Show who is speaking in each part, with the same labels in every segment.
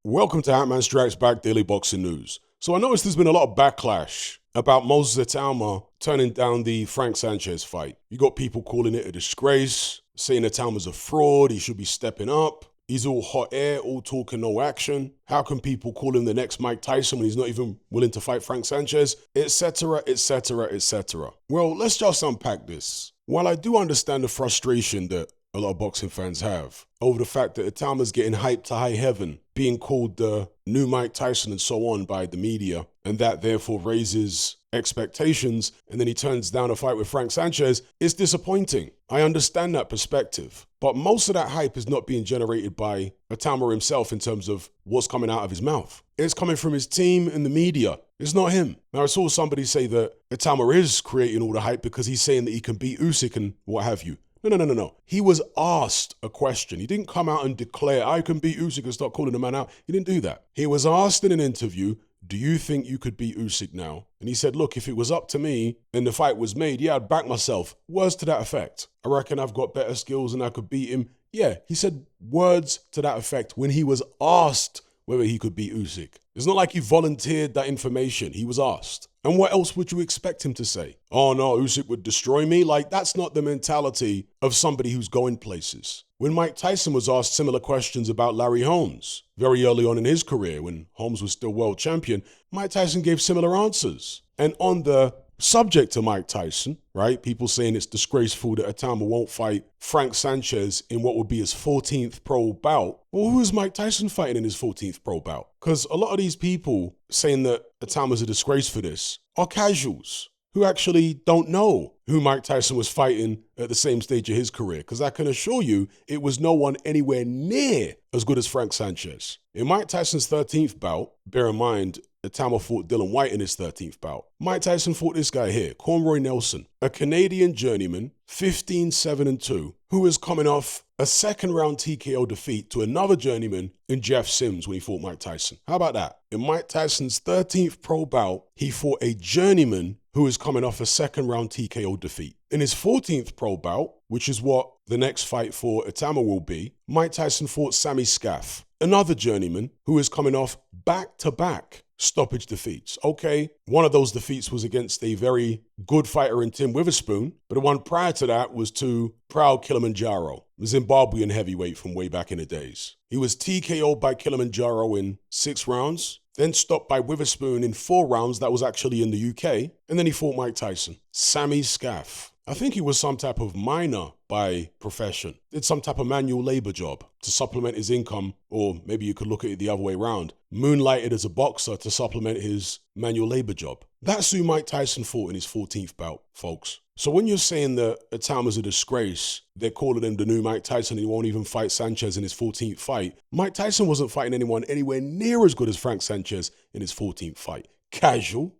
Speaker 1: Welcome to Hatman Strikes Back Daily Boxing News. So I noticed there's been a lot of backlash about Moses Itauma turning down the Frank Sanchez fight. You got people calling it a disgrace, saying Itauma's a fraud, he should be stepping up. He's all hot air, all talk and no action. How can people call him the next Mike Tyson when he's not even willing to fight Frank Sanchez? Etc., etc., etc. Well, let's just unpack this. While I do understand the frustration that a lot of boxing fans have over the fact that Itauma's getting hyped to high heaven, being called the new Mike Tyson and so on by the media, and that therefore raises expectations, and then he turns down a fight with Frank Sanchez, it's disappointing. I understand that perspective. But most of that hype is not being generated by Itauma himself in terms of what's coming out of his mouth. It's coming from his team and the media. It's not him. Now, I saw somebody say that Itauma is creating all the hype because he's saying that he can beat Usyk and what have you. No. He was asked a question. He didn't come out and declare, I can beat Usyk and start calling the man out. He didn't do that. He was asked in an interview, do you think you could beat Usyk now? And he said, look, if it was up to me and the fight was made, yeah, I'd back myself. Words to that effect. I reckon I've got better skills and I could beat him. Yeah, he said words to that effect when he was asked whether he could beat Usyk. It's not like he volunteered that information. He was asked. And what else would you expect him to say? Oh no, Usyk would destroy me? Like, that's not the mentality of somebody who's going places. When Mike Tyson was asked similar questions about Larry Holmes, very early on in his career, when Holmes was still world champion, Mike Tyson gave similar answers. And on the subject to Mike Tyson, right, people saying it's disgraceful that Itauma won't fight Frank Sanchez in what would be his 14th pro bout. Well, who is Mike Tyson fighting in his 14th pro bout? Because a lot of these people saying that Itauma's a disgrace for this are casuals who actually don't know who Mike Tyson was fighting at the same stage of his career. Because I can assure you, it was no one anywhere near as good as Frank Sanchez. In Mike Tyson's 13th bout, bear in mind, Itauma fought Dylan White in his 13th bout. Mike Tyson fought this guy here, Conroy Nelson, a Canadian journeyman, 15-7-2, who was coming off a second-round TKO defeat to another journeyman in Jeff Sims when he fought Mike Tyson. How about that? In Mike Tyson's 13th pro bout, he fought a journeyman who is coming off a second-round TKO defeat. In his 14th pro bout, which is what the next fight for Itauma will be, Mike Tyson fought Sammy Scaff, another journeyman who is coming off back-to-back stoppage defeats. Okay, one of those defeats was against a very good fighter in Tim Witherspoon, but the one prior to that was to Proud Kilimanjaro, the Zimbabwean heavyweight from way back in the days. He was TKO'd by Kilimanjaro in 6 rounds, then stopped by Witherspoon in 4 rounds. That was actually in the UK. And then he fought Mike Tyson. Sammy Scaff. I think he was some type of miner by profession. Did some type of manual labor job to supplement his income, or maybe you could look at it the other way around. Moonlighted as a boxer to supplement his manual labor job. That's who Mike Tyson fought in his 14th bout, folks. So when you're saying that Itauma's a disgrace, they're calling him the new Mike Tyson and he won't even fight Sanchez in his 14th fight. Mike Tyson wasn't fighting anyone anywhere near as good as Frank Sanchez in his 14th fight. Casual.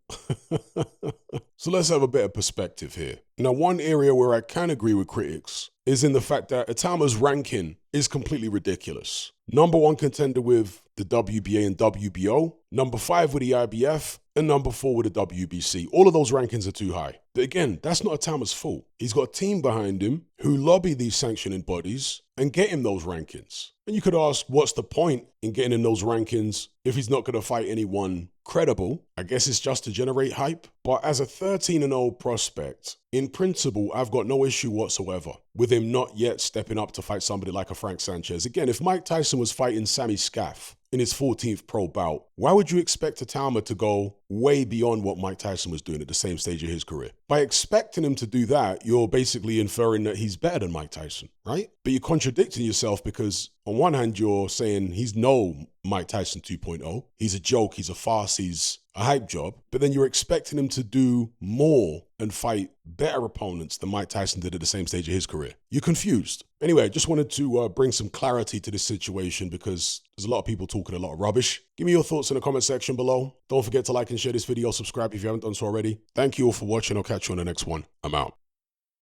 Speaker 1: So let's have a bit of perspective here. Now, one area where I can agree with critics is in the fact that Itauma's ranking is completely ridiculous. Number 1 contender with the WBA and WBO, number 5 with the IBF, and number 4 with the WBC. All of those rankings are too high. But again, that's not Itauma's fault. He's got a team behind him who lobby these sanctioning bodies and get him those rankings. And you could ask, what's the point in getting in those rankings if he's not going to fight anyone credible? I guess it's just to generate hype. But as a 13-0 prospect, in principle, I've got no issue whatsoever with him not yet stepping up to fight somebody like a Frank Sanchez. Again, if Mike Tyson was fighting Sammy Scaff in his 14th pro bout, why would you expect Itauma to go way beyond what Mike Tyson was doing at the same stage of his career? By expecting him to do that, you're basically inferring that he's better than Mike Tyson, right? But you're contradicting yourself because on one hand, you're saying he's no Mike Tyson 2.0. He's a joke, he's a farce, he's a hype job. But then you're expecting him to do more and fight better opponents than Mike Tyson did at the same stage of his career. You're confused. Anyway, I just wanted to bring some clarity to this situation because there's a lot of people talking a lot of rubbish. Give me your thoughts in the comment section below. Don't forget to like and share this video, subscribe if you haven't done so already. Thank you all for watching. I'll catch you on the next one. I'm out.